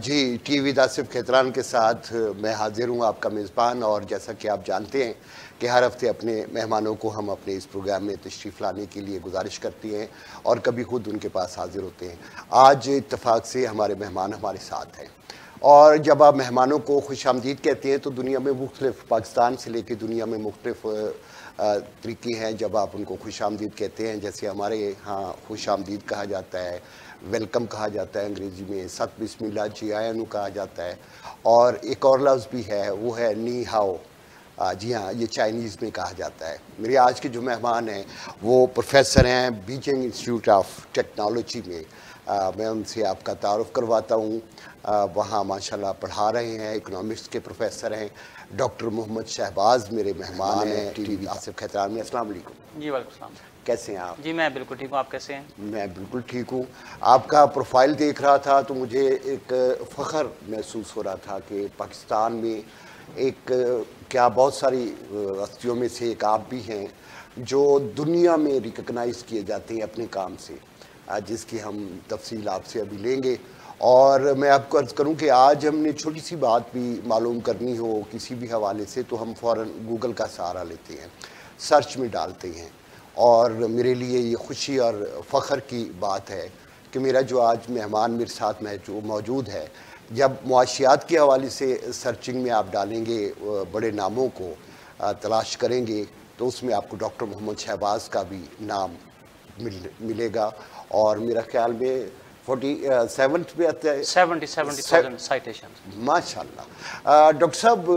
جی T V Asif Khetran کے ساتھ میں حاضر ہوں، آپ کا میزبان. اور جیسا کہ آپ جانتے ہیں کہ ہر ہفتے اپنے مہمانوں کو ہم اپنے اس پروگرام میں تشریف لانے کے لیے گزارش کرتے ہیں اور کبھی خود ان کے پاس حاضر ہوتے ہیں. آج اتفاق سے ہمارے مہمان ہمارے ساتھ ہیں، اور جب آپ مہمانوں کو خوش آمدید کہتے ہیں تو دنیا میں مختلف، پاکستان سے لے کے دنیا میں مختلف طریقے ہیں جب آپ ان کو خوش آمدید کہتے ہیں. جیسے ہمارے ہاں خوش آمدید کہا جاتا ہے، ویلکم کہا جاتا ہے انگریزی میں، ست بسم اللہ جی آیا نو کہا جاتا ہے، اور ایک اور لفظ بھی ہے وہ ہے نی ہاؤ. جی ہاں، یہ چائنیز میں کہا جاتا ہے. میرے آج کے جو مہمان ہیں وہ پروفیسر ہیں بیجنگ انسٹیٹیوٹ آف ٹیکنالوجی میں. میں ان سے آپ کا تعارف کرواتا ہوں. وہاں ماشاءاللہ پڑھا رہے ہیں، اکنامکس کے پروفیسر ہیں. ڈاکٹر محمد شہباز میرے مہمان ہیں ٹی وی آصف کھیتران میں. السلام علیکم. جی وعلیکم السلام. کیسے ہیں آپ؟ جی میں بالکل ٹھیک ہوں، آپ کیسے ہیں؟ میں بالکل ٹھیک ہوں. آپ کا پروفائل دیکھ رہا تھا تو مجھے ایک فخر محسوس ہو رہا تھا کہ پاکستان میں ایک کیا بہت ساری ہستیوں میں سے ایک آپ بھی ہیں جو دنیا میں ریکگنائز کیے جاتے ہیں اپنے کام سے، جس کی ہم تفصیل آپ سے ابھی لیں گے. اور میں آپ کو عرض کروں کہ آج ہم نے چھوٹی سی بات بھی معلوم کرنی ہو کسی بھی حوالے سے تو ہم فوراً گوگل کا سہارا لیتے ہیں، سرچ میں ڈالتے ہیں. اور میرے لیے یہ خوشی اور فخر کی بات ہے کہ میرا جو آج مہمان میرے ساتھ موجود ہے، جب معاشیات کے حوالے سے سرچنگ میں آپ ڈالیں گے، بڑے ناموں کو تلاش کریں گے تو اس میں آپ کو ڈاکٹر محمد شہباز کا بھی نام ملے گا. اور میرا خیال میں 47 پہ آتا ہے 70,000 سائٹیشن. ماشاء اللہ. ڈاکٹر صاحب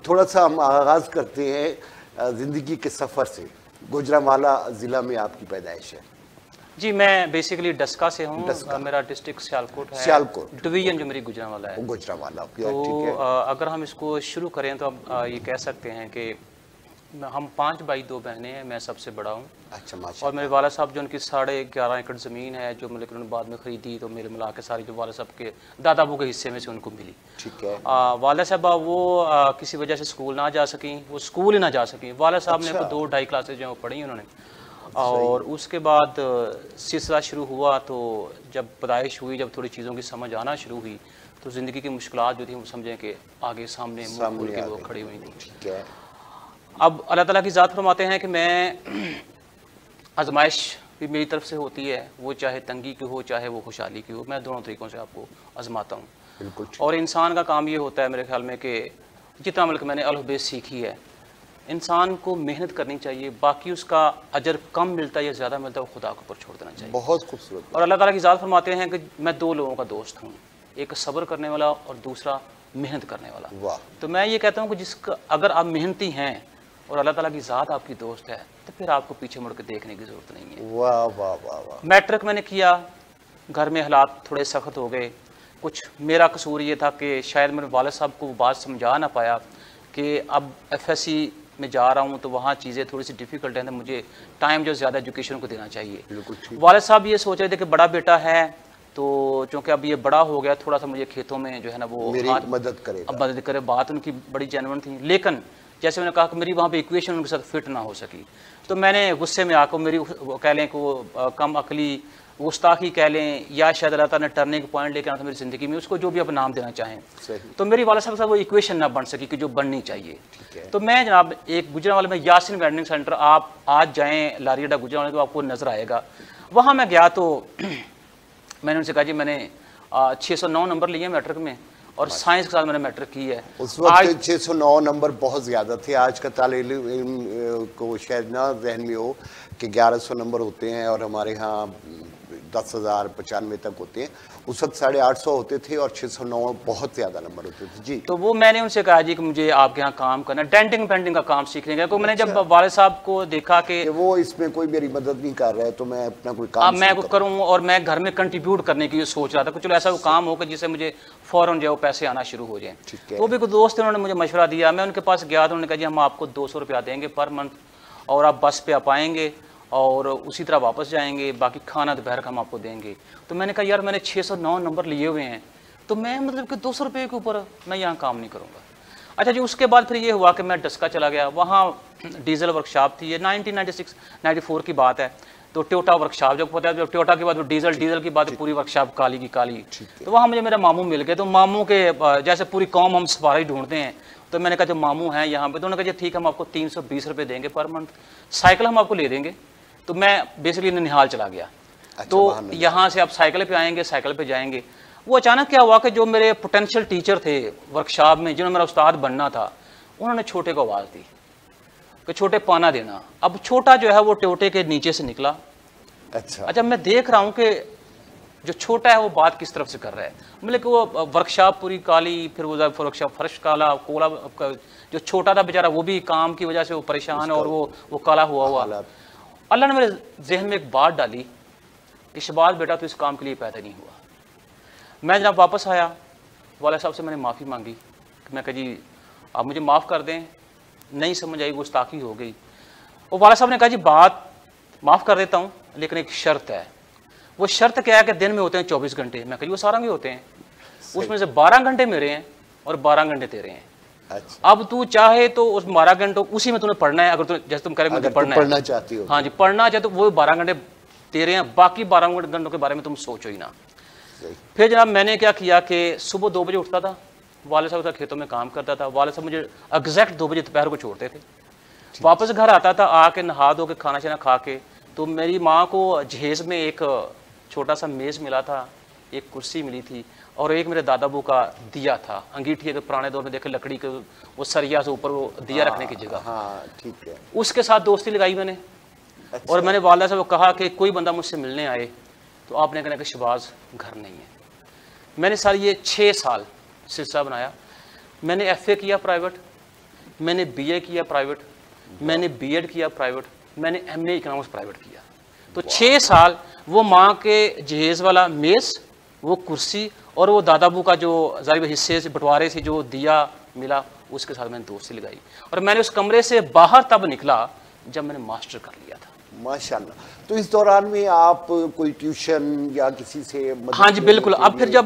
تھوڑا سا ہم آغاز کرتے ہیں زندگی کے سفر سے. گوجرانوالہ ضلع میں آپ کی پیدائش ہے. جی میں بیسیکلی ڈسکا سے ہوں. میرا ڈسٹرکٹ سیالکوٹ ہے. سیالکوٹ ڈویژن جو میری گوجرانوالہ ہے. گوجرانوالہ تو اگر ہم اس کو شروع کریں تو اب یہ کہہ سکتے ہیں کہ ہم 5 بھائی 2 بہنیں ہیں، میں سب سے بڑا ہوں. اچھا ماشاء اور میرے والد صاحب جو ان کی 11.5 ایکڑ زمین ہے جو ملک انہوں نے بعد میں خریدی، تو میرے ملا کے ساری جو والد صاحب کے دادا ابو کے حصے میں سے ان کو ملی. ٹھیک ہے. والد صاحبہ وہ کسی وجہ سے اسکول نہ جا سکیں، وہ اسکول ہی نہ جا سکیں. والد صاحب نے 2-2.5 کلاسز جو پڑھی انہوں نے. اور اس کے بعد سلسلہ شروع ہوا تو جب پیدائش ہوئی، جب تھوڑی چیزوں کی سمجھ آنا شروع ہوئی تو زندگی کی مشکلات جو تھیں وہ سمجھیں کہ آگے سامنے منہ کھول کے وہ کھڑی ہوئی تھیں. ٹھیک ہے. اب اللہ تعالیٰ کی ذات فرماتے ہیں کہ میں آزمائش بھی میری طرف سے ہوتی ہے، وہ چاہے تنگی کی ہو چاہے وہ خوشحالی کی ہو، میں دونوں طریقوں سے آپ کو آزماتا ہوں. بالکل. اور انسان کا کام یہ ہوتا ہے میرے خیال میں کہ جتنا ملک میں نے الف سیکھی ہے، انسان کو محنت کرنی چاہیے. باقی اس کا اجر کم ملتا ہے یا زیادہ ملتا ہے وہ خدا کو اوپر چھوڑ دینا چاہیے. بہت خوبصورت. اور اللہ تعالیٰ کی ذات فرماتے ہیں کہ میں 2 لوگوں کا دوست ہوں، ایک صبر کرنے والا اور دوسرا محنت کرنے والا. واہ. تو میں یہ کہتا ہوں کہ اگر آپ محنتی ہیں اور اللہ تعالیٰ کی ذات آپ کی دوست ہے تو پھر آپ کو پیچھے مڑ کے دیکھنے کی ضرورت نہیں ہے. واہ واہ واہ واہ. میٹرک میں نے کیا، گھر میں حالات تھوڑے سخت ہو گئے. کچھ میرا قصور یہ تھا کہ شاید میرے والد صاحب کو وہ بات سمجھا نہ پایا کہ اب FSC میں جا رہا ہوں تو وہاں چیزیں تھوڑی سی ڈیفیکلٹ ہیں، مجھے ٹائم جو زیادہ ایجوکیشن کو دینا چاہیے. والد صاحب یہ سوچ رہے تھے کہ بڑا بیٹا ہے تو چونکہ اب یہ بڑا ہو گیا تھوڑا سا مجھے کھیتوں میں جو ہے نا وہ مدد کرے. بات ان کی بڑی جینون تھی، لیکن جیسے میں نے کہا کہ میری وہاں پہ ایکویشن ان کے ساتھ فٹ نہ ہو سکی تو میں نے غصے میں آ کر میری کہہ لیں کہ وہ کم عقلی گستاخی کہہ لیں یا شاید اللہ تعالیٰ نے ٹرننگ پوائنٹ لے کے آنا تھا میری زندگی میں، اس کو جو بھی آپ نام دینا چاہیں. تو میری والد صاحب وہ ایکویشن نہ بن سکی کہ جو بننی چاہیے. تو میں جناب ایک گوجرانوالہ میں یاسین وینڈنگ سینٹر، آپ آج جائیں لاری اڈا گوجرانوالہ تو آپ کو نظر آئے گا. وہاں میں گیا تو میں نے ان سے کہا جی میں نے 609 نمبر لیے میٹرک میں اور سائنس کے ساتھ میں نے میٹرک کی ہے. اس وقت 609 نمبر بہت زیادہ تھے. آج کا طالب علم کو شاید نہ ذہن میں ہو کہ 1100 نمبر ہوتے ہیں اور ہمارے ہاں 10,095 تک ہوتے ہیں. اس وقت 850 ہوتے تھے اور 609 بہت زیادہ نمبر ہوتے تھے. جی تو وہ میں نے ان سے کہا جی کہ مجھے آپ کے یہاں کام کرنا، ڈینٹنگ پینٹنگ کا کام سیکھنے کا. میں نے جب والد صاحب کو دیکھا کہ وہ اس میں کوئی میری مدد نہیں کر رہا ہے تو میں اپنا کوئی کام میں کروں اور میں گھر میں کنٹریبیوٹ کرنے کی سوچ رہا تھا کہ چلو ایسا وہ کام ہو کہ جس سے مجھے فوراً جو پیسے آنا شروع ہو جائیں. تو بھی کوئی دوست انہوں نے مجھے مشورہ دیا. میں ان کے پاس گیا تو انہوں نے کہا جی ہم آپ کو 200 روپیہ دیں گے پر منتھ اور آپ بس پہ آپ آئیں گے اور اسی طرح واپس جائیں گے، باقی کھانا دوپہر کا ہم آپ کو دیں گے. تو میں نے کہا یار میں نے 609 نمبر لیے ہوئے ہیں تو میں مطلب کہ 200 روپے کے اوپر میں یہاں کام نہیں کروں گا. اچھا جی اس کے بعد پھر یہ ہوا کہ میں ڈسکا چلا گیا. وہاں ڈیزل ورک شاپ تھی. یہ 1996-94 کی بات ہے. تو ٹوٹا ورکشاپ جب پتہ ہے جب ٹوٹا کے بعد وہ ڈیزل کی بات پوری ورکشاپ کالی کی کالی. تو وہاں مجھے میرا ماموں مل گئے. تو ماموں کے جیسے پوری قوم ہم سفارش ڈھونڈتے ہیں, تو میں نے کہا جو ماموں ہیں یہاں پہ, تو انہوں نے کہا ٹھیک ہے ہم آپ کو 320 روپے دیں گے پر منتھ, سائیکل ہم آپ کو لے دیں گے. تو میں بیسکلی ننہال چلا گیا. تو یہاں سے آپ سائیکل پہ آئیں گے, سائیکل پہ جائیں گے. وہ اچانک کیا ہوا کہ جو میرے پوٹینشیل ٹیچر تھے ورکشاپ میں, جنہوں نے میرا استاد بننا تھا, انہوں نے چھوٹے کو آواز دی کہ چھوٹے پانا دینا. اب چھوٹا جو ہے وہ ٹوٹے کے نیچے سے نکلا. اچھا میں دیکھ رہا ہوں کہ جو چھوٹا ہے وہ بات کس طرف سے کر رہا ہے. مطلب کہ وہ ورکشاپ پوری کالی, پھر وہ ورکشاپ فرش کالا کولا. جو چھوٹا تھا بیچارہ وہ بھی کام کی وجہ سے وہ پریشان اور وہ کالا ہوا. اللہ نے میرے ذہن میں ایک بات ڈالی کہ شہباز بیٹا تو اس کام کے لیے پیدا نہیں ہوا. میں جناب واپس آیا, والد صاحب سے میں نے معافی مانگی. میں کہا جی آپ مجھے معاف کر دیں, نہیں سمجھ آئی, گستاخی ہو گئی. اور والد صاحب نے کہا جی بات معاف کر دیتا ہوں لیکن ایک شرط ہے. وہ شرط کیا ہے کہ دن میں ہوتے ہیں 24 گھنٹے. میں کہا جی وہ 17 بھی ہوتے ہیں, اس میں سے 12 گھنٹے میرے ہیں اور 12 گھنٹے تیرے ہیں. اب تو چاہے تو اس 12 گھنٹوں اسی میں تمہیں پڑھنا ہے. اگر جیسے تم کہہ رہے مجھے پڑھنا چاہتی ہو, ہاں جی پڑھنا چاہے تو وہ 12 گھنٹے تیرے ہیں, باقی 12 گھنٹوں کے بارے میں تم سوچو ہی نہ. پھر جناب میں نے کیا کیا کہ صبح 2 بجے اٹھتا تھا, والد صاحب کھیتوں میں کام کرتا تھا. والد صاحب مجھے ایگزیکٹ 2 بجے دوپہر کو چھوڑتے تھے. واپس گھر آتا تھا, آ کے نہا دھو کے کھانا شانا کھا کے, تو میری ماں کو جہیز میں ایک چھوٹا سا میز ملا تھا, ایک کرسی ملی تھی, اور ایک میرے دادا ابو کا دیا تھا. انگیٹھی ہے, پرانے دور میں دیکھے لکڑی کے وہ سریا سے اوپر وہ دیا رکھنے کی جگہ. ٹھیک ہے. اس کے ساتھ دوستی لگائی میں نے. اور میں نے والدہ سے وہ کہا کہ کوئی بندہ مجھ سے ملنے آئے تو آپ نے کہنا کہ شہباز گھر نہیں ہے. میں نے سر یہ 6 سال سلسلہ بنایا. میں نے ایف اے کیا پرائیویٹ, میں نے بی اے کیا پرائیویٹ, میں نے بی ایڈ کیا پرائیویٹ, میں نے ایم اے اکنامکس پرائیویٹ کیا. تو 6 سال وہ ماں کے جہیز والا میز, وہ کرسی, اور وہ دادا ابو کا جو ظاہر حصے سے بٹوارے سے جو دیا ملا, اس کے ساتھ میں نے دوستی لگائی. اور میں نے اس کمرے سے باہر تب نکلا جب میں نے ماسٹر کر لیا تھا. ماشاءاللہ. تو اس دوران میں آپ کوئی ٹیوشن یا کسی سے؟ ہاں جی بالکل. اب پھر جب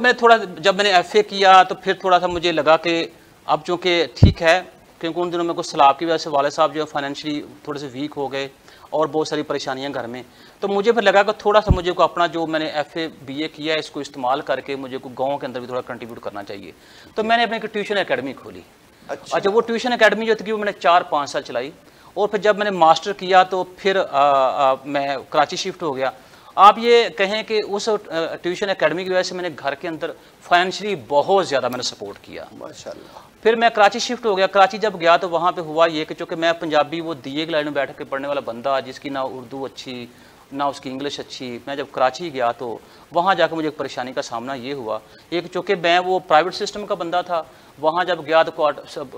میں نے ایف اے کیا تو پھر تھوڑا سا مجھے لگا کہ اب چونکہ ٹھیک ہے, کیونکہ ان دنوں میں کچھ سیلاب کی وجہ سے والد صاحب جو ہے فائنینشلی تھوڑے سے ویک ہو گئے اور بہت ساری پریشانیاں گھر میں. تو مجھے پھر لگا کہ تھوڑا سا مجھے کو اپنا جو میں نے ایف اے بی اے کیا ہے اس کو استعمال کر کے مجھے کو گاؤں کے اندر بھی تھوڑا کنٹریبیوٹ کرنا چاہیے. تو میں نے اپنے ٹیوشن اکیڈمی کھولی. اچھا وہ ٹیوشن اکیڈمی جو تھی وہ میں نے 4-5 سال چلائی. اور پھر جب میں نے ماسٹر کیا تو پھر میں کراچی شفٹ ہو گیا. آپ یہ کہیں کہ اس ٹیوشن اکیڈمی کی وجہ سے میں نے گھر کے اندر فائنینشلی بہت زیادہ میں نے سپورٹ کیا. ماشاءاللہ. پھر میں کراچی شفٹ ہو گیا. کراچی جب گیا تو وہاں پہ ہوا یہ کہ چونکہ میں پنجابی وہ دیے کی لائن میں بیٹھ کے پڑھنے والا بندہ جس کی نہ اردو اچھی نہ اس کی انگلش اچھی, میں جب کراچی گیا تو وہاں جا کے مجھے ایک پریشانی کا سامنا یہ ہوا. ایک چونکہ میں وہ پرائیویٹ سسٹم کا بندہ تھا, وہاں جب گیا تو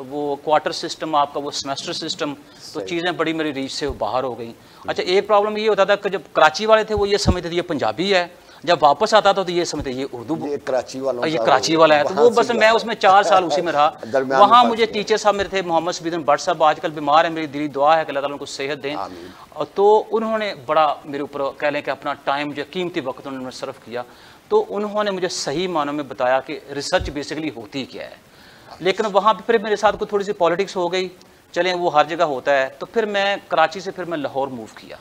وہ کوارٹر سسٹم آپ کا وہ سیمسٹر سسٹم, تو چیزیں بڑی میری ریچ سے باہر ہو گئیں. اچھا ایک پرابلم یہ ہوتا تھا کہ جب کراچی والے تھے وہ یہ سمجھتے تھے یہ پنجابی ہے, جب واپس آتا تھا تو یہ سمجھتے یہ اردو, یہ کراچی والا ہے. تو وہ بس میں اس میں 4 سال اسی میں رہا. وہاں مجھے ٹیچر صاحب میرے تھے محمد سبید بٹ صاحب, آج کل بیمار ہیں, میری دلی دعا ہے کہ اللہ تعالیٰ ان کو صحت دیں. تو انہوں نے بڑا میرے اوپر کہہ لیں کہ اپنا ٹائم جو قیمتی وقت انہوں نے صرف کیا. تو انہوں نے مجھے صحیح معنوں میں بتایا کہ ریسرچ بیسیکلی ہوتی کیا ہے. لیکن وہاں پہ پھر میرے ساتھ کوئی تھوڑی سی پالیٹکس ہو گئی, چلیں وہ ہر جگہ ہوتا ہے. تو پھر میں کراچی سے پھر میں لاہور موو کیا.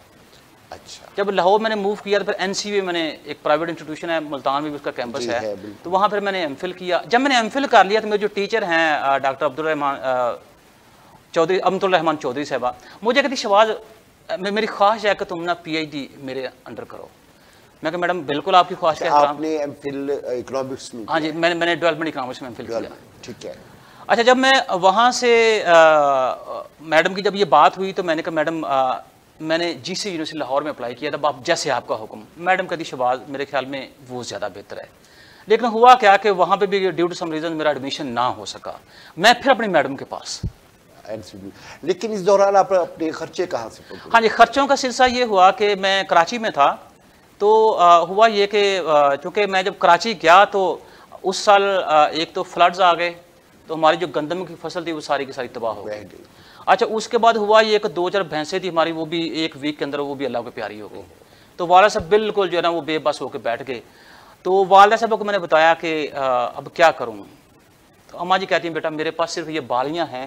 اچھا جب لاہور میں نے موو کیا تو پھر این سی وی میں نے ایک پرائیویٹ انسٹیٹیوشن ہے ملتان میں بھی اس کا کیمپس ہے, تو وہاں پھر میں نے ایم فل کیا. جب میں نے ایم فل کر لیا تو میرے جو ٹیچر ہیں ڈاکٹر عبدالرحمان چودھری, امت الرحمان چودھری صاحبہ, مجھے کہتی شہباز میری خواہش ہے کہ تم نا پی ایچ ڈی میرے انڈر کرو. میں کہ میڈم بالکل آپ کی خواہش ہے. آپ نے ایم فل اکنامکس میں؟ ہاں جی میں نے ڈیولپمنٹ اکنامکس میں ایم فل کیا. ٹھیک ہے. اچھا جب میں وہاں سے میڈم کی جب یہ بات ہوئی تو میں نے کہا میڈم میں نے جی سی یونیورسٹی لاہور میں اپلائی کیا تھا, آپ جیسے آپ کا حکم. میڈم کہتی شہباز میرے خیال میں وہ زیادہ بہتر ہے. لیکن ہوا کیا کہ وہاں پہ بھی ڈیو ٹو سم ریزن میرا ایڈمیشن نہ ہو سکا. میں پھر اپنی میڈم کے پاس. لیکن اس دوران آپ اپنے خرچے کہاں سے پڑھتے؟ ہاں جی خرچوں کا سلسلہ یہ ہوا کہ میں کراچی میں تھا, تو ہوا یہ کہ چونکہ میں جب کراچی گیا تو اس سال ایک تو فلڈز آ گئے, تو ہماری جو گندم کی فصل تھی وہ ساری کی ساری تباہ ہو گئی. اچھا اس کے بعد ہوا یہ کہ 2-4 بھینسیں تھی ہماری, وہ بھی ایک ویک کے اندر وہ بھی اللہ کو پیاری ہو گئی. تو والد صاحب بالکل جو ہے نا وہ بے بس ہو کے بیٹھ گئے. تو والدہ صاحب کو میں نے بتایا کہ اب کیا کروں. تو اماں جی کہتی ہیں بیٹا میرے پاس صرف یہ بالیاں ہیں,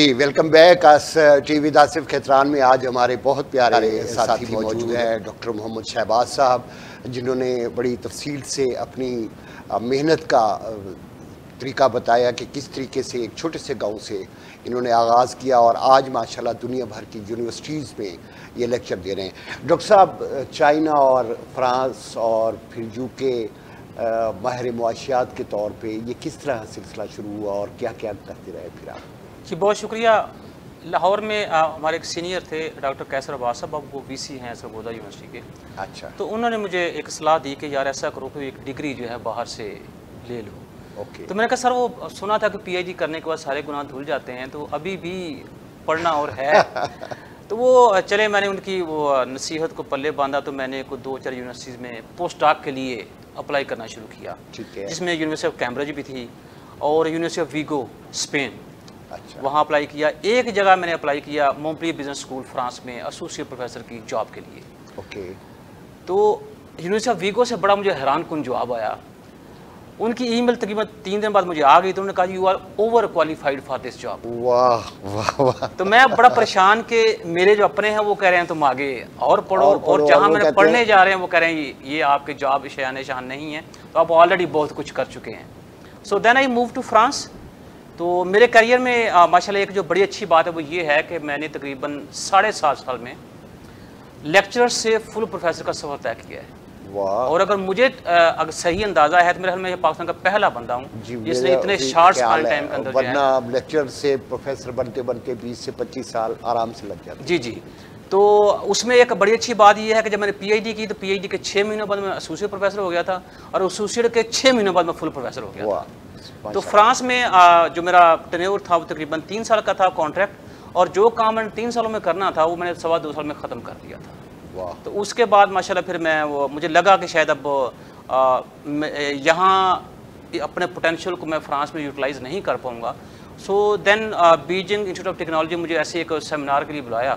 جی ویلکم بیک آس ٹی وی آصف کھیتران میں آج ہمارے بہت پیارے ساتھی موجود ہیں ڈاکٹر محمد شہباز صاحب، جنہوں نے بڑی تفصیل سے اپنی محنت کا طریقہ بتایا کہ کس طریقے سے ایک چھوٹے سے گاؤں سے انہوں نے آغاز کیا اور آج ماشاءاللہ دنیا بھر کی یونیورسٹیز میں یہ لیکچر دے رہے ہیں۔ ڈاکٹر صاحب، چائنا اور فرانس اور پھر یو کے ماہر معاشیات کے طور پہ یہ کس طرح سلسلہ شروع ہوا اور کیا کیا کرتے رہے پھر آپ؟ جی بہت شکریہ۔ لاہور میں ہمارے ایک سینئر تھے ڈاکٹر کیسر عباس صاحب، اب وہ وی سی ہیں سرگودا یونیورسٹی کے۔ اچھا، تو انہوں نے مجھے ایک صلاح دی کہ یار ایسا کرو کہ ایک ڈگری جو ہے باہر سے لے لو۔ اوکے، تو میں نے کہا سر وہ سنا تھا کہ پی ایچ ڈی کرنے کے بعد سارے گناہ دھل جاتے ہیں، تو ابھی بھی پڑھنا اور ہے۔ تو وہ چلے، میں نے ان کی وہ نصیحت کو پلے باندھا، تو میں نے کوئی 2-4 یونیورسٹیز میں پوسٹ ڈاک کے لیے اپلائی کرنا شروع کیا، ٹھیک ہے، جس میں یونیورسٹی آف کیمبرج بھی تھی اور یونیورسٹی آف ویگو اسپین، اچھا، وہاں اپلائی کیا۔ ایک جگہ میں نے اپلائی کیا مونپلیے بزنس اسکول فرانس میں ایسوسیٹ پروفیسر کی جاب کے لیے۔ اوکے، تو یونیورسٹی آف ویگو سے بڑا مجھے حیران کن جواب آیا۔ ان کی ای میل تقریباً 3 دن بعد مجھے آ گئی، تو انہوں نے کہا you are over qualified for this job. واہ واہ واہ، تو میں بڑا پریشان کہ میرے جو اپنے ہیں وہ کہہ رہے ہیں تم آگے اور پڑھو، اور جہاں میں نے پڑھنے جا رہے ہیں وہ کہہ رہے ہیں یہ آپ کے جاب شایان شان نہیں ہے، تو آپ آلریڈی بہت کچھ کر چکے ہیں۔ سو دین آئی موو ٹو فرانس۔ تو میرے کیریئر میں ماشاء اللہ ایک جو بڑی اچھی بات ہے وہ یہ ہے کہ میں نے تقریباً 7.5 سال میں لیکچرر سے فل پروفیسر کا سفر طے کیا ہے۔ اور اگر مجھے اگر صحیح اندازہ ہے تو میرے خیال میں پاکستان کا پہلا بندہ ہوں جس نے اتنے شارٹ سپان ٹائم کے اندر، ورنہ لیکچر سے پروفیسر بنتے بنتے 20 سے 25 سال آرام سے لگ جاتے۔ جی جی، تو اس میں ایک بڑی اچھی بات یہ ہے کہ جب میں نے پی ایچ ڈی کی تو پی ایچ ڈی کے 6 مہینوں بعد میں ایسوسیٹ پروفیسر ہو گیا تھا، اور ایسوسیٹ کے 6 مہینوں بعد میں فل پروفیسر ہو گیا تھا۔ تو فرانس میں جو میرا ٹینیور تھا وہ تقریباً 3 سال کا تھا کانٹریکٹ، اور جو کام میں نے 3 سالوں میں کرنا تھا وہ میں نے 2.25 سال میں ختم کر دیا تھا۔ تو اس کے بعد ماشاءاللہ پھر میں مجھے لگا کہ شاید اب یہاں اپنے پوٹینشیل کو میں فرانس میں یوٹیلائز نہیں کر پاؤں گا۔ سو دین بیجنگ انسٹیٹیوٹ آف ٹیکنالوجی مجھے ایسے ایک سیمینار کے لیے بلایا،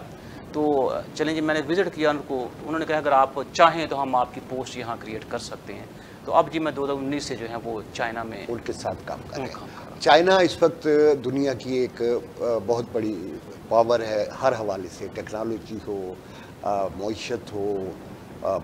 تو چلیں جی میں نے وزٹ کیا ان کو، انہوں نے کہا اگر آپ چاہیں تو ہم آپ کی پوسٹ یہاں کریٹ کر سکتے ہیں۔ تو اب جی میں 2019 سے جو ہے وہ چائنا میں ان کے ساتھ کام کر رہے ہیں۔ چائنا اس وقت دنیا کی ایک بہت بڑی پاور ہے ہر حوالے سے، ٹیکنالوجی ہو، معیشت ہو،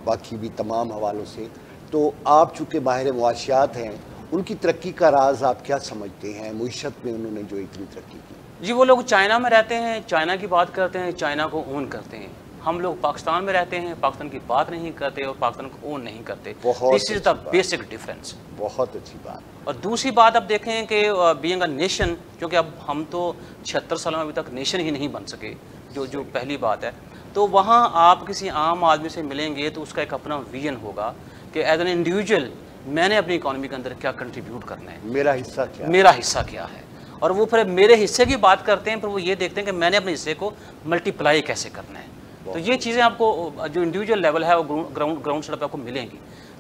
باقی بھی تمام حوالوں سے۔ تو آپ چونکہ ماہر معاشیات ہیں، ان کی ترقی کا راز آپ کیا سمجھتے ہیں؟ معیشت میں انہوں نے جو اتنی ترقی کی۔ جی وہ لوگ چائنا میں رہتے ہیں، چائنا کی بات کرتے ہیں، چائنا کو اون کرتے ہیں۔ ہم لوگ پاکستان میں رہتے ہیں، پاکستان کی بات نہیں کرتے اور پاکستان کو اون نہیں کرتے۔ دس از دا بیسک ڈفرینس۔ بہت اچھی بات۔ اور دوسری بات اب دیکھیں کہ بینگ اے نیشن، کیونکہ اب ہم تو 76 سالوں میں ابھی تک نیشن ہی نہیں بن سکے، جو پہلی بات ہے، تو وہاں آپ کسی عام آدمی سے ملیں گے تو اس کا ایک اپنا ویژن ہوگا کہ ایز این انڈیویجول میں نے اپنی اکانومی کے اندر کیا کنٹریبیوٹ کرنا ہے، میرا حصہ کیا ہے، میرا حصہ کیا ہے۔ اور وہ پھر میرے حصے کی بات کرتے ہیں، پھر وہ یہ دیکھتے ہیں کہ میں نے اپنے حصے کو ملٹیپلائی کیسے کرنا ہے۔ تو یہ چیزیں آپ کو جو انڈیویجول لیول ہے وہ گراؤنڈ سطح پہ آپ کو ملیں گی۔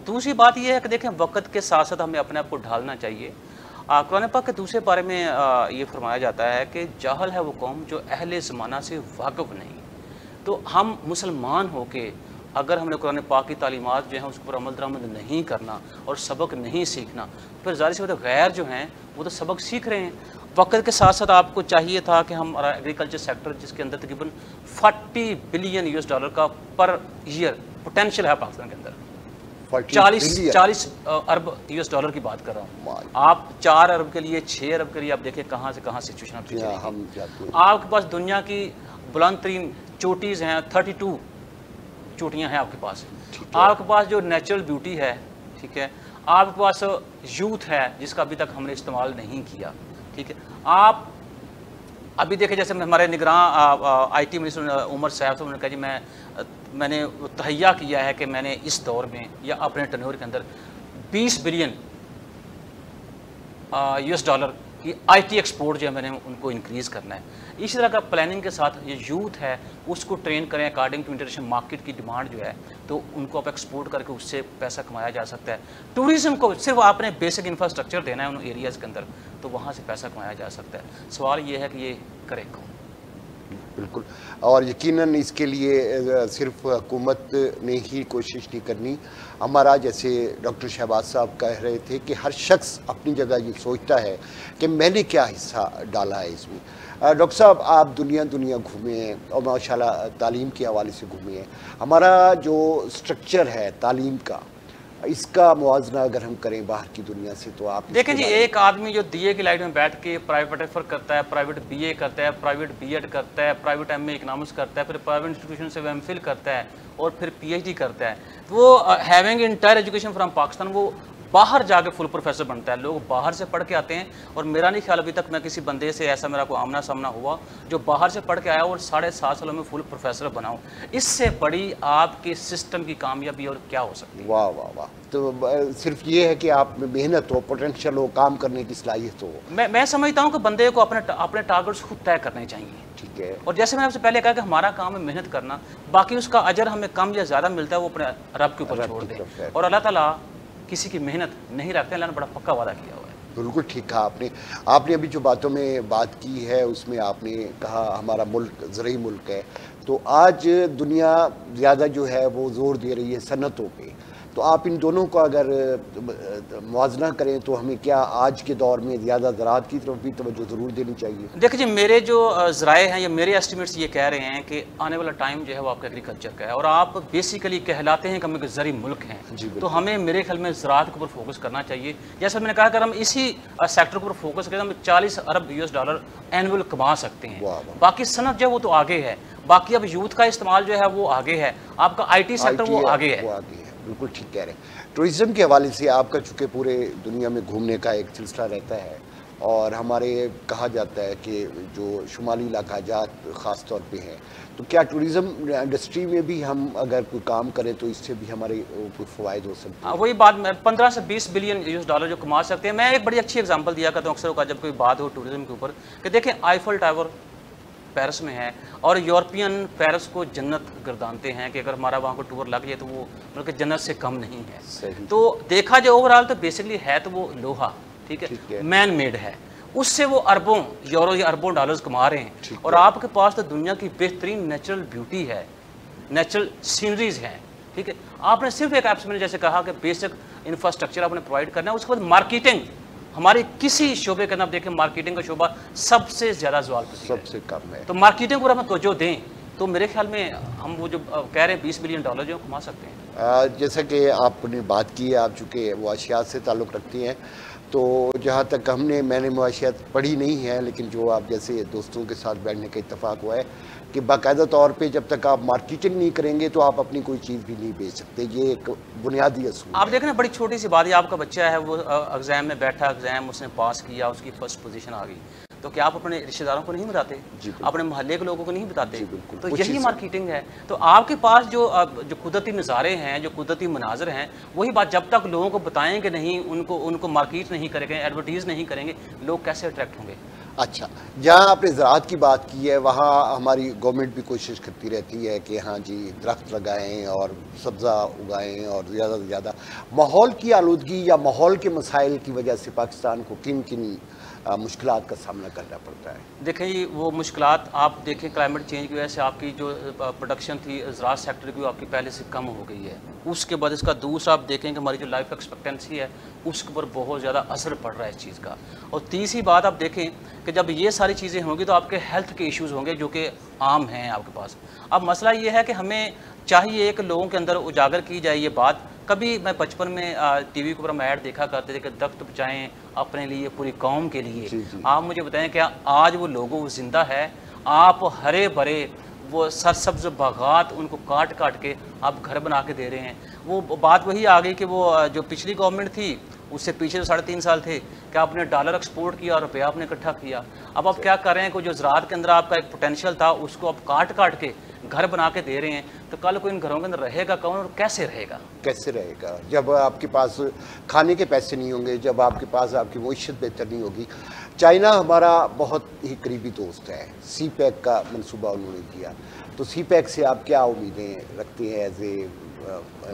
دوسری بات یہ ہے کہ دیکھیں وقت کے ساتھ ساتھ ہمیں اپنے آپ کو ڈھالنا چاہیے۔ قرآن پاک کے دوسرے پارے میں یہ فرمایا جاتا ہے کہ جاہل ہے وہ قوم جو اہل زمانہ سے واقف نہیں۔ تو ہم مسلمان ہو کے اگر ہم نے قرآن پاک کی تعلیمات جو ہیں اس پر عمل درآمد نہیں کرنا اور سبق نہیں سیکھنا، پھر ظاہر سی بات ہے غیر جو ہیں وہ تو سبق سیکھ رہے ہیں۔ وقت کے ساتھ ساتھ آپ کو چاہیے تھا کہ ہم ایگریکلچر سیکٹر جس کے اندر تقریباً $40 بلین کا پر ایئر پوٹینشیل ہے پاکستان کے اندر، 40 ارب $US کی بات کر رہا ہوں۔ آپ 4 ارب کے لیے 6 ارب کے لیے آپ دیکھیں کہاں سے کہاں سچویشن آپ چلے گی۔ آپ کے پاس دنیا کی بلند ترین چوٹیز ہیں، 32 چوٹیاں ہیں آپ کے پاس۔ آپ کے پاس جو نیچرل بیوٹی ہے، ٹھیک ہے، آپ کے پاس یوتھ ہے جس کا ابھی تک ہم نے استعمال نہیں کیا، ٹھیک ہے۔ آپ ابھی دیکھیں جیسے ہمارے نگراں آئی ٹی منسٹر عمر صاحب سے انہوں نے کہا جی میں نے تہیہ کیا ہے کہ میں نے اس دور میں یا اپنے ٹرنور کے اندر $20 بلین کی آئی ٹی ایکسپورٹ جو ہے میں نے ان کو انکریز کرنا ہے۔ اسی طرح کا پلاننگ کے ساتھ یہ یوتھ ہے اس کو ٹرین کریں اکارڈنگ ٹو انٹرنیشنل مارکیٹ کی ڈیمانڈ جو ہے، تو ان کو آپ ایکسپورٹ کر کے اس سے پیسہ کمایا جا سکتا ہے۔ ٹورزم کو صرف آپ نے بیسک انفراسٹرکچر دینا ہے ان ایریاز کے اندر، تو وہاں سے پیسہ کمایا جا سکتا ہے۔ سوال یہ ہے کہ یہ کرے کون؟ بالکل, اور یقیناً اس کے لیے صرف حکومت نے ہی کوشش نہیں کرنی. ہمارا جیسے ڈاکٹر شہباز صاحب کہہ رہے تھے کہ ہر شخص اپنی جگہ یہ سوچتا ہے کہ میں نے کیا حصہ ڈالا ہے اس میں. ڈاکٹر صاحب, آپ دنیا گھومے ہیں اور ماشاءاللہ تعلیم کے حوالے سے گھومے ہیں. ہمارا جو سٹرکچر ہے تعلیم کا, اس کا موازنہ اگر ہم کریں باہر کی دنیا سے تو آپ دیکھیں جی, ایک آدمی جو دیے کی لائٹ میں بیٹھ کے پرائیویٹ ایفر کرتا ہے, پرائیویٹ بی اے کرتا ہے, پرائیویٹ بی ایڈ کرتا ہے, پرائیویٹ ایم اے اکنامکس کرتا ہے, پھر پرائیویٹ انسٹیٹیوشن سے وہ ایم فل کرتا ہے اور پھر پی ایچ ڈی کرتا ہے, وہ having entire education from Pakistan, وہ باہر جا کے فل پروفیسر بنتا ہے. لوگ باہر سے پڑھ کے آتے ہیں, اور میرا نہیں خیال ابھی تک میں کسی بندے سے ایسا میرا کوئی آمنا سامنا ہوا جو باہر سے پڑھ کے آیا اور 7.5 سالوں میں فل پروفیسر بناؤں. اس سے بڑی آپ کے سسٹم کی کامیابی اور کیا ہو سکتی ہے؟ واہ واہ واہ. تو صرف یہ ہے کہ آپ میں محنت ہو, پوٹینشیل ہو, کام کرنے کی صلاحیت ہو. میں سمجھتا ہوں کہ بندے کو اپنے ٹارگٹس خود طے کرنے چاہیے. ٹھیک ہے, اور جیسے میں نے آپ سے پہلے کہا کہ ہمارا کام ہے محنت کرنا, باقی اس کا اجر ہمیں کم یا زیادہ ملتا ہے وہ اپنے رب کے اوپر چھوڑ دیں. اور اللہ تعالیٰ کسی کی محنت نہیں رکھتے, اللہ نے بڑا پکا وعدہ کیا ہوا ہے. بالکل ٹھیک کہا آپ نے. آپ نے ابھی جو باتوں میں بات کی ہے اس میں آپ نے کہا ہمارا ملک زرعی ملک ہے, تو آج دنیا زیادہ جو ہے وہ زور دے رہی ہے صنعتوں پہ. تو آپ ان دونوں کو اگر موازنہ کریں تو ہمیں کیا آج کے دور میں زیادہ زراعت کی طرف بھی توجہ ضرور دینی چاہیے؟ دیکھیں جی, میرے جو ذرائع ہیں یا میرے ایسٹیمیٹس یہ کہہ رہے ہیں کہ آنے والا ٹائم جو ہے وہ آپ کا ایگریکلچر کا ہے, اور آپ بیسیکلی کہلاتے ہیں کہ ہم ایک زرعی ملک ہیں. تو ہمیں میرے خیال میں زراعت کے اوپر فوکس کرنا چاہیے. جیسا میں نے کہا اگر ہم اسی سیکٹر کے اوپر فوکس کریں ہم 40 ارب US$ اینول کما سکتے ہیں. باقی صنعت جو ہے وہ تو آگے ہے, باقی اب یوتھ کا استعمال جو ہے وہ آگے ہے, آپ کا IT سیکٹر وہ آگے ہے. بالکل ٹھیک کہہ رہے ہیں. ٹورزم کے حوالے سے آپ کا چونکہ پورے دنیا میں گھومنے کا ایک سلسلہ رہتا ہے, اور ہمارے کہا جاتا ہے کہ جو شمالی علاقہ جات خاص طور پہ ہیں, تو کیا ٹورزم انڈسٹری میں بھی ہم اگر کوئی کام کریں تو اس سے بھی ہمارے کوئی فوائد ہو سکتے ہیں؟ وہی بات, 15 سے 20 بلین US$ جو کما سکتے ہیں. میں ایک بڑی اچھی ایگزامپل دیا کرتا ہوں اکثر کا جب کوئی بات ہو ٹورزم کے اوپر, کہ دیکھیں آئیفل ٹاور پیرس میں ہے, اور یورپین پیرس کو جنت گردانتے ہیں کہ اگر ہمارا وہاں کو ٹور لگ جائے تو وہ بلکہ جنت سے کم نہیں ہے. تو دیکھا جائے اوور آل تو بیسکلی ہے تو وہ لوہا, ٹھیک ہے, مین میڈ ہے, اس سے وہ اربوں یورو یا اربوں ڈالرز کما رہے ہیں. اور آپ کے پاس تو دنیا کی بہترین نیچرل بیوٹی ہے, نیچرل سینریز ہیں, ٹھیک ہے. آپ نے صرف ایک ایپس میں جیسے کہا کہ بیسک انفراسٹرکچر آپ نے پرووائڈ کرنا ہے, اس کے بعد مارکیٹنگ. ہماری کسی شعبے کا آپ دیکھیں مارکیٹنگ کا شعبہ سب سے زیادہ زوال پذیر ہے, سب سے کم ہے. تو مارکیٹنگ کو ہم توجہ دیں تو میرے خیال میں ہم وہ جو کہہ رہے ہیں 20 بلین ڈالر جو کما سکتے ہیں. جیسا کہ آپ نے بات کی ہے, آپ چونکہ معاشیات سے تعلق رکھتی ہیں, تو جہاں تک میں نے معاشیات پڑھی نہیں ہے, لیکن جو آپ جیسے دوستوں کے ساتھ بیٹھنے کا اتفاق ہوا ہے کہ باقاعدہ طور پہ جب تک آپ مارکیٹنگ نہیں کریں گے تو آپ اپنی کوئی چیز بھی نہیں بیچ سکتے. یہ ایک بنیادی اصول. آپ دیکھیں بڑی چھوٹی سی بات ہے, آپ کا بچہ ہے وہ ایگزام میں بیٹھا, ایگزام اس نے پاس کیا, اس کی فرسٹ پوزیشن آ گئی, تو کیا آپ اپنے رشتہ داروں کو نہیں بتاتے؟ اپنے محلے کے لوگوں کو نہیں بتاتے؟ تو یہی مارکیٹنگ ہے. تو آپ کے پاس جو قدرتی نظارے ہیں, جو قدرتی مناظر ہیں, وہی بات جب تک لوگوں کو بتائیں گے نہیں, ان کو مارکیٹ نہیں کریں گے, ایڈورٹیز نہیں کریں گے, لوگ کیسے اٹریکٹ ہوں گے؟ اچھا, جہاں آپ نے زراعت کی بات کی ہے وہاں ہماری گورنمنٹ بھی کوشش کرتی رہتی ہے کہ ہاں جی درخت لگائیں اور سبزہ اگائیں, اور زیادہ سے زیادہ ماحول کی آلودگی یا ماحول کے مسائل کی وجہ سے پاکستان کو کن مشکلات کا سامنا کرنا پڑتا ہے؟ دیکھیں جی, وہ مشکلات آپ دیکھیں کلائمیٹ چینج کی وجہ سے آپ کی جو پروڈکشن تھی زراعت سیکٹر کی, آپ کی پہلے سے کم ہو گئی ہے. اس کے بعد اس کا دوسرا آپ دیکھیں کہ ہماری جو لائف ایکسپیکٹنسی ہے اس کے اوپر بہت زیادہ اثر پڑ رہا ہے اس چیز کا. اور تیسری بات آپ دیکھیں کہ جب یہ ساری چیزیں ہوں گی تو آپ کے ہیلتھ کے ایشوز ہوں گے جو کہ عام ہیں آپ کے پاس. اب مسئلہ یہ ہے کہ ہمیں چاہیے کہ لوگوں کے اندر اجاگر کی جائے یہ بات. کبھی میں بچپن میں ٹی وی کے اوپر ہم ایڈ دیکھا کرتے تھے کہ درخت بچائیں اپنے لیے, پوری قوم کے لیے. آپ مجھے بتائیں کہ آج وہ لوگوں زندہ ہے, آپ ہرے بھرے وہ سرسبز باغات ان کو کاٹ کے آپ گھر بنا کے دے رہے ہیں. وہ بات وہی آ گئی کہ وہ جو پچھلی گورنمنٹ تھی اس سے پیچھے 3.5 سال تھے کہ آپ نے ڈالر ایکسپورٹ کیا اور روپیہ آپ نے اکٹھا کیا. اب آپ کیا کر رہے ہیں کہ جو زراعت کے اندر آپ کا ایک پوٹینشیل تھا اس کو آپ کاٹ کے گھر بنا کے دے رہے ہیں. تو کل کو ان گھروں کے اندر رہے گا کون اور کیسے رہے گا جب آپ کے پاس کھانے کے پیسے نہیں ہوں گے, جب آپ کے پاس آپ کی معیشت بہتر نہیں ہوگی. چائنا ہمارا بہت ہی قریبی دوست ہے, سی پیک کا منصوبہ انہوں نے کیا, تو سی پیک سے آپ کیا امیدیں رکھتے ہیں ایز اے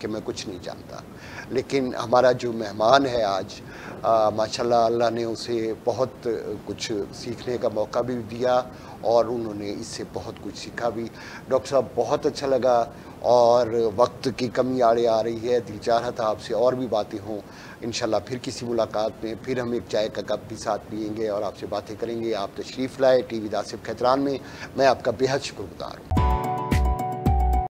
کہ میں کچھ نہیں جانتا. لیکن ہمارا جو مہمان ہے آج ماشاءاللہ اللہ نے اسے بہت کچھ سیکھنے کا موقع بھی دیا اور انہوں نے اس سے بہت کچھ سیکھا بھی. ڈاکٹر صاحب بہت اچھا لگا اور وقت کی کمی آڑے آ رہی ہے. دل چاہ رہا تھا آپ سے اور بھی باتیں ہوں. انشاءاللہ پھر کسی ملاقات میں پھر ہم ایک چائے کا کپ بھی ساتھ پئیں گے اور آپ سے باتیں کریں گے. آپ تشریف لائے ٹی وی داسف کھیتران میں. میں آپ کا بے حد شکر گزار ہوں.